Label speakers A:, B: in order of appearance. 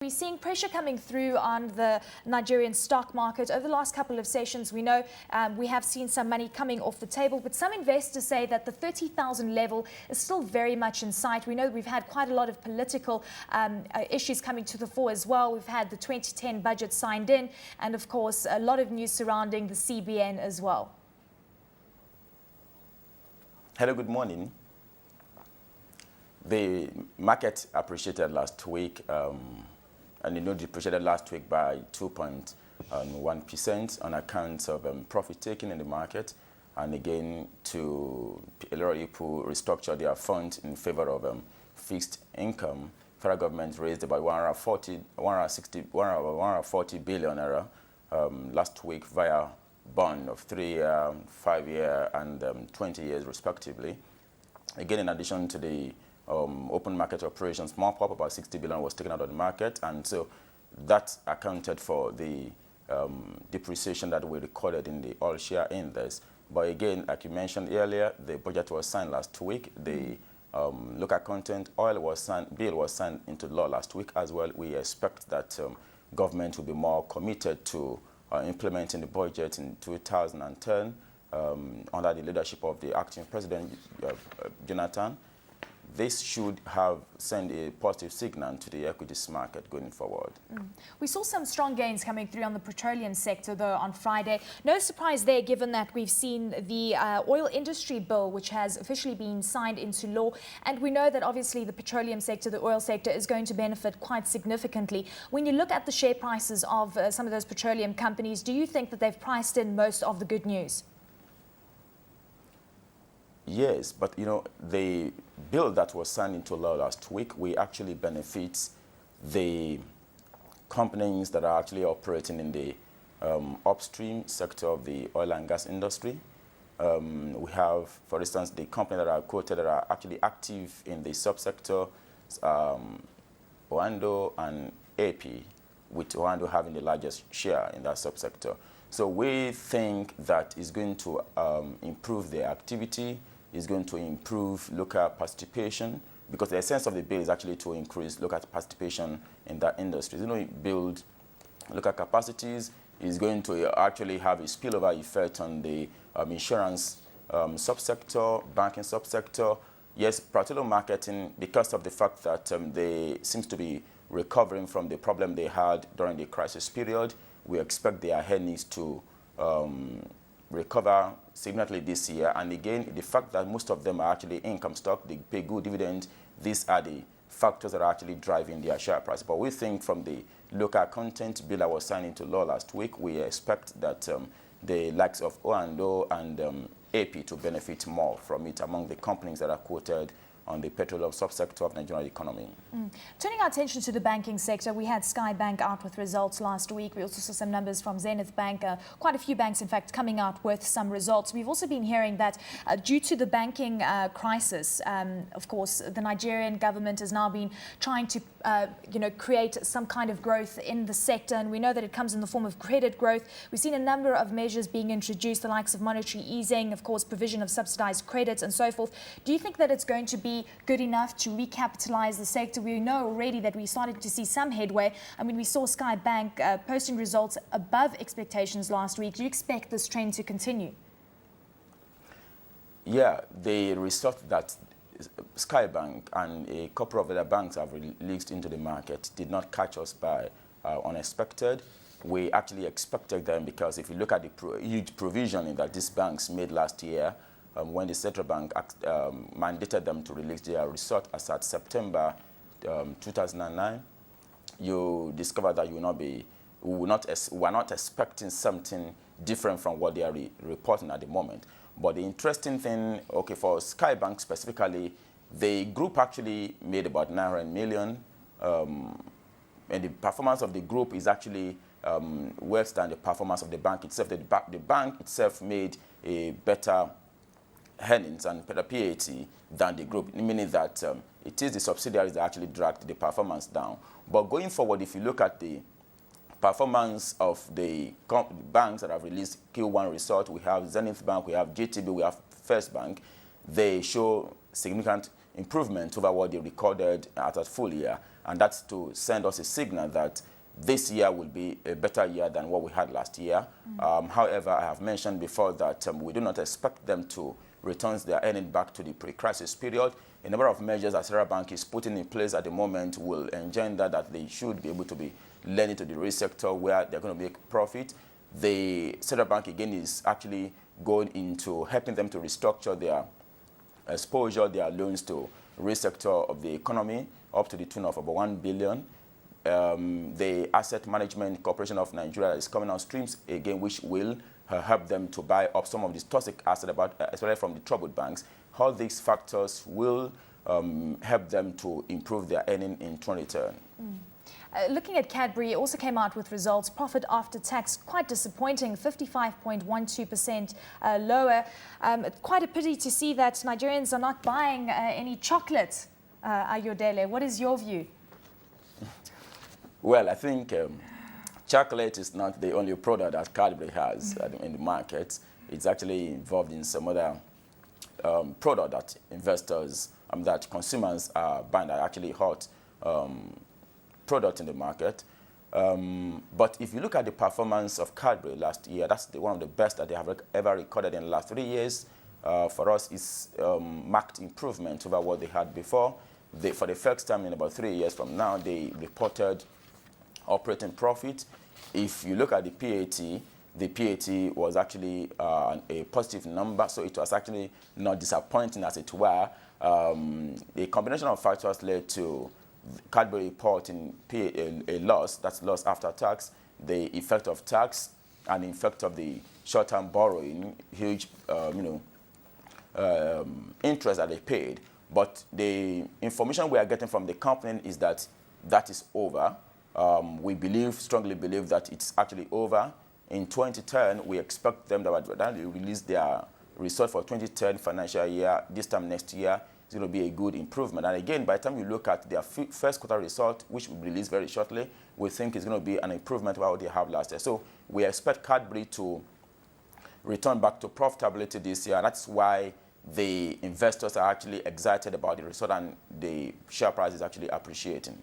A: we're seeing pressure coming through on the Nigerian stock market. Over the last couple of sessions, we know we have seen some money coming off the table, but some investors say that the 30,000 level is still very much in sight. We know we've had quite a lot of political issues coming to the fore as well. We've had the 2010 budget signed in, and of course, a lot of news surrounding the CBN as well.
B: Hello, good morning. The market appreciated last week, and depreciated last week by 2.1% on account of profit taking in the market, and again to a lot of people restructure their funds in favor of fixed income. Federal government raised about 140 billion naira last week via bond of 3-year, 5-year, and 20 years respectively. Again, in addition to the open market operations, mop up about 60 billion was taken out of the market, and so that accounted for the depreciation that we recorded in the oil share index. But again, like you mentioned earlier, the budget was signed last week. The local content bill was signed into law last week as well. We expect that government will be more committed to implementing the budget in 2010 under the leadership of the acting president, Jonathan. This should send a positive signal to the equities market going forward.
A: We saw some strong gains coming through on the petroleum sector, though, on Friday. No surprise there, given that we've seen the oil industry bill, which has officially been signed into law. And we know that obviously the petroleum sector, the oil sector, is going to benefit quite significantly. When you look at the share prices of some of those petroleum companies, do you think that they've priced in most of the good news?
B: Yes, but the bill that was signed into law last week, we actually benefits the companies that are actually operating in the upstream sector of the oil and gas industry. We have, for instance, the companies that are quoted that are actually active in the subsector, Oando and AP, with Oando having the largest share in that subsector. So we think that is going to improve their activity, is going to improve local participation, because the essence of the bill is actually to increase local participation in that industry. Build local capacities, is going to actually have a spillover effect on the insurance subsector, banking subsector. Yes, petroleum marketing, because of the fact that they seems to be recovering from the problem they had during the crisis period, we expect their earnings to recover significantly this year. And again, the fact that most of them are actually income stock, they pay good dividends, these are the factors that are actually driving their share price. But we think from the local content bill that was signed into law last week, we expect that the likes of Oando and AP to benefit more from it among the companies that are quoted on the petroleum subsector of Nigerian economy.
A: Turning our attention to the banking sector, we had Sky Bank out with results last week. We also saw some numbers from Zenith Bank, quite a few banks, in fact, coming out with some results. We've also been hearing that due to the banking crisis, of course, the Nigerian government has now been trying to create some kind of growth in the sector, and we know that it comes in the form of credit growth. We've seen a number of measures being introduced, the likes of monetary easing, of course, provision of subsidized credits and so forth. Do you think that it's going to be good enough to recapitalize the sector? We know already that we started to see some headway. I mean, we saw Sky Bank posting results above expectations last week. Do you expect this trend to continue?
B: Yeah, the result that Sky Bank and a couple of other banks have released into the market did not catch us by unexpected. We actually expected them, because if you look at the huge provisioning that these banks made last year, when the central bank mandated them to release their result as at September 2009, you discover that we were not expecting something different from what they are reporting at the moment. But the interesting thing, okay, for Sky Bank specifically, the group actually made about 900 million, and the performance of the group is actually worse than the performance of the bank itself. The bank itself made a better earnings and better PAT than the group, meaning that it is the subsidiaries that actually dragged the performance down. But going forward, if you look at the performance of the banks that have released Q1 result, we have Zenith Bank, we have GTB, we have First Bank, they show significant improvement over what they recorded at a full year. and that's to send us a signal that this year will be a better year than what we had last year. However, I have mentioned before that we do not expect them to return their earnings back to the pre-crisis period. A number of measures that Central Bank is putting in place at the moment will engender that they should be able to be lending to the real sector where they're going to make profit. The Central Bank, again, is actually going into helping them to restructure their exposure, their loans to real sector of the economy up to the tune of about 1 billion. The Asset Management Corporation of Nigeria is coming on streams again, which will help them to buy up some of these toxic assets, especially from the troubled banks. All these factors will help them to improve their earning in 2010.
A: Looking at Cadbury, it also came out with results. Profit after tax, quite disappointing, 55.12% lower. Quite a pity to see that Nigerians are not buying any chocolate, Ayodele. What is your view?
B: Well, I think chocolate is not the only product that Cadbury has in the market. It's actually involved in some other product that investors, that consumers are buying, that are actually hot product in the market. But if you look at the performance of Cadbury last year, that's one of the best that they have ever recorded in the last 3 years. For us, it's marked improvement over what they had before. For the first time in about 3 years from now, they reported operating profit. If you look at the PAT was actually a positive number, so it was actually not disappointing, as it were. A combination of factors led to Cadbury reporting a loss, that's loss after tax, the effect of tax, and the effect of the short-term borrowing, huge interest that they paid. But the information we are getting from the company is that that is over. We strongly believe that it's actually over. In 2010, we expect them that they release their result for 2010 financial year. This time next year, it's going to be a good improvement. And again, by the time you look at their first quarter result, which will be released very shortly, we think it's going to be an improvement over what they have last year. So we expect Cadbury to return back to profitability this year. That's why the investors are actually excited about the result, and the share price is actually appreciating.